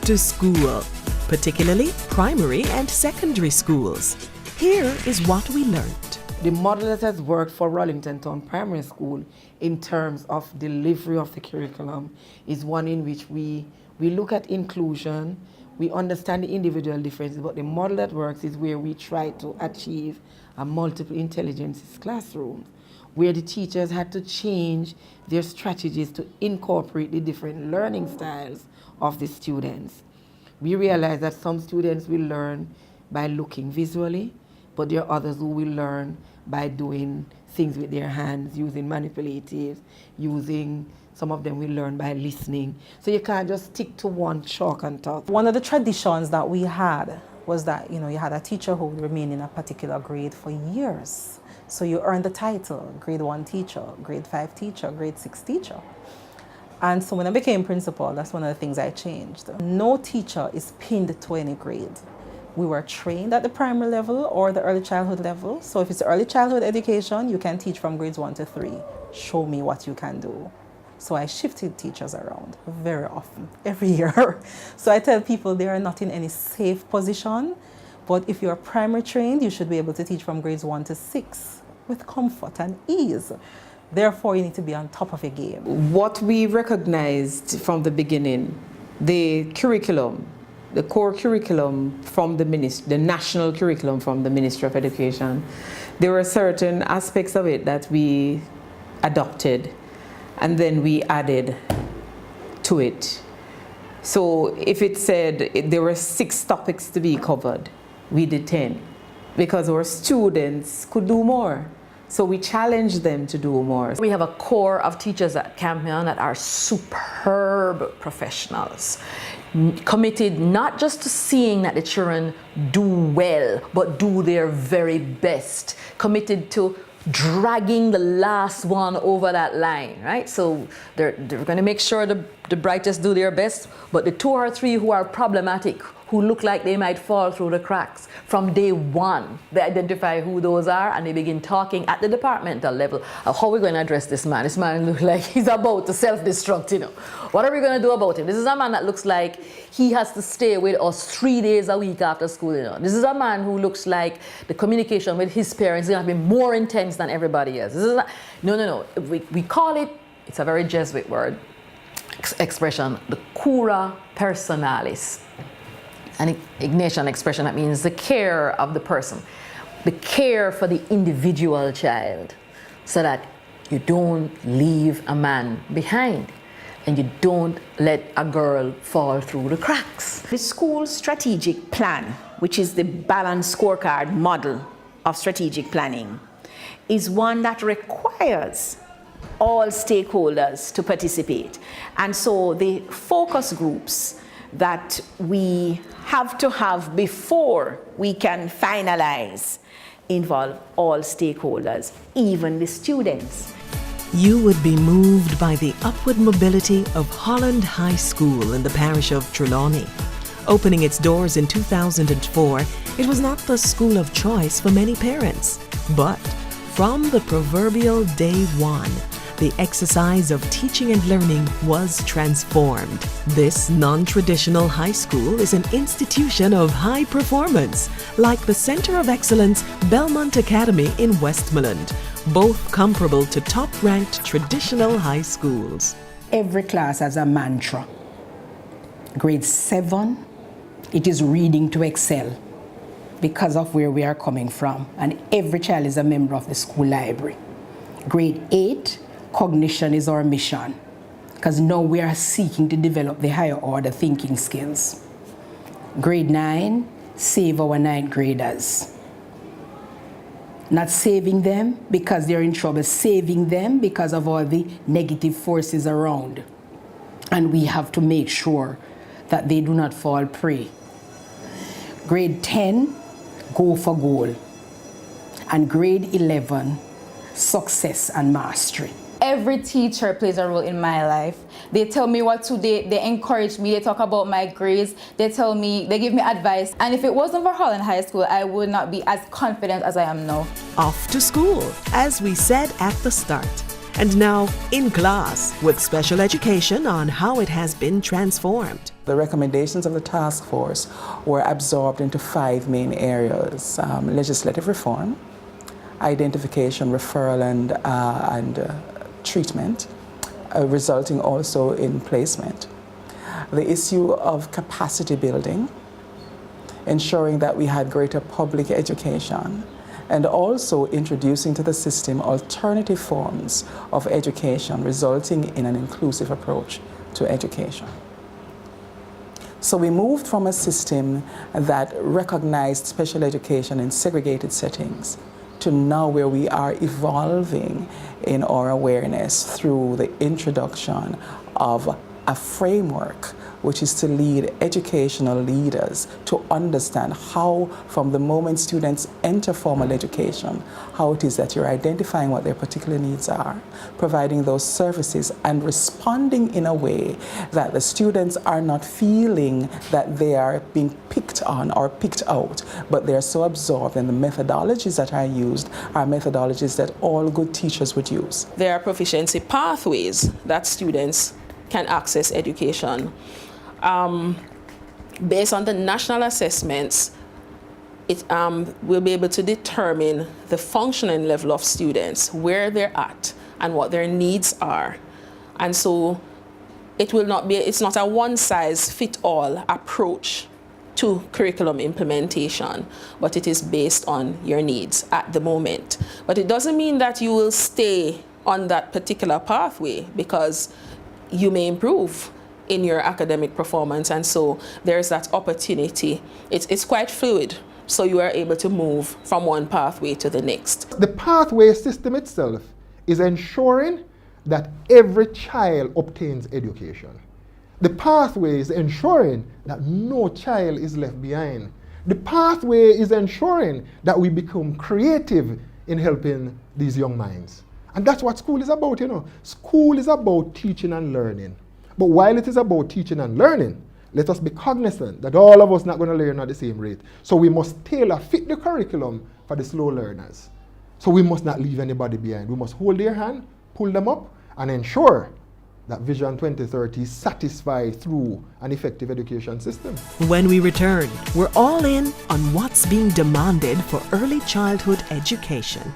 to school, particularly primary and secondary schools. Here is what we learned. The model that has worked for Rollington Town Primary School in terms of delivery of the curriculum is one in which we look at inclusion, we understand the individual differences, but the model that works is where we try to achieve a multiple intelligences classroom, where the teachers had to change their strategies to incorporate the different learning styles of the students. We realize that some students will learn by looking visually, but there are others who will learn by doing things with their hands, using manipulatives, some of them will learn by listening. So you can't just stick to one chalk and talk. One of the traditions that we had was that, you had a teacher who would remain in a particular grade for years. So you earned the title, grade 1 teacher, grade 5 teacher, grade 6 teacher. And so when I became principal, that's one of the things I changed. No teacher is pinned to any grade. We were trained at the primary level or the early childhood level. So if it's early childhood education, you can teach from grades 1 to 3. Show me what you can do. So I shifted teachers around very often, every year. So I tell people they are not in any safe position, but if you're primary trained, you should be able to teach from grades 1 to 6 with comfort and ease. Therefore, you need to be on top of your game. What we recognized from the beginning, the curriculum, the core curriculum from the national curriculum from the Ministry of Education, there were certain aspects of it that we adopted and then we added to it. So if it said there were 6 topics to be covered, we did 10 because our students could do more. So we challenged them to do more. We have a core of teachers at Campion that are superb professionals, committed not just to seeing that the children do well, but do their very best, committed to dragging the last one over that line, right? So they're going to make sure the brightest do their best, but the 2 or 3 who are problematic, who look like they might fall through the cracks, from day one, they identify who those are and they begin talking at the departmental level of how we're going to address this man. This man looks like he's about to self-destruct, What are we going to do about him? This is a man that looks like he has to stay with us 3 days a week after school, This is a man who looks like the communication with his parents is going to be more intense than everybody else. This is no. We call it, it's a very Jesuit word, expression, the cura personalis. An Ignatian expression that means the care of the person, the care for the individual child, so that you don't leave a man behind and you don't let a girl fall through the cracks. The school strategic plan, which is the balanced scorecard model of strategic planning, is one that requires all stakeholders to participate. And so the focus groups that we have to have before we can finalize involve all stakeholders, even the students. You would be moved by the upward mobility of Holland High School in the parish of Trelawney. Opening its doors in 2004, it was not the school of choice for many parents. But from the proverbial day one, the exercise of teaching and learning was transformed. This non-traditional high school is an institution of high performance, like the Center of Excellence Belmont Academy in Westmoreland, both comparable to top-ranked traditional high schools. Every class has a mantra. Grade 7, it is reading to excel because of where we are coming from, and every child is a member of the school library. Grade 8, cognition is our mission, because now we are seeking to develop the higher order thinking skills. Grade 9, save our 9th graders. Not saving them because they're in trouble, saving them because of all the negative forces around. And we have to make sure that they do not fall prey. Grade 10, go for goal. And grade 11, success and mastery. Every teacher plays a role in my life. They tell me what to do, they encourage me, they talk about my grades, they give me advice. And if it wasn't for Holland High School, I would not be as confident as I am now. Off to school, as we said at the start. And now in class with special education on how it has been transformed. The recommendations of the task force were absorbed into 5 main areas: legislative reform, identification, referral, and treatment, resulting also in placement. The issue of capacity building, ensuring that we had greater public education, and also introducing to the system alternative forms of education, resulting in an inclusive approach to education. So we moved from a system that recognized special education in segregated settings to now where we are evolving in our awareness through the introduction of a framework which is to lead educational leaders to understand how, from the moment students enter formal education, how it is that you're identifying what their particular needs are, providing those services, and responding in a way that the students are not feeling that they are being picked on or picked out, but they're so absorbed in the methodologies that are used are methodologies that all good teachers would use. There are proficiency pathways that students can access education. Based on the national assessments, we'll be able to determine the functioning level of students, where they're at, and what their needs are. And so it's not a one-size-fits-all approach to curriculum implementation, but it is based on your needs at the moment. But it doesn't mean that you will stay on that particular pathway, because you may improve in your academic performance, and so there's that opportunity. It's quite fluid, so you are able to move from one pathway to the next. The pathway system itself is ensuring that every child obtains education. The pathway is ensuring that no child is left behind. The pathway is ensuring that we become creative in helping these young minds. And that's what school is about, you know. School is about teaching and learning. But while it is about teaching and learning, let us be cognizant that all of us are not going to learn at the same rate. So we must tailor fit the curriculum for the slow learners. So we must not leave anybody behind. We must hold their hand, pull them up, and ensure that Vision 2030 is satisfied through an effective education system. When we return, we're all in on what's being demanded for early childhood education.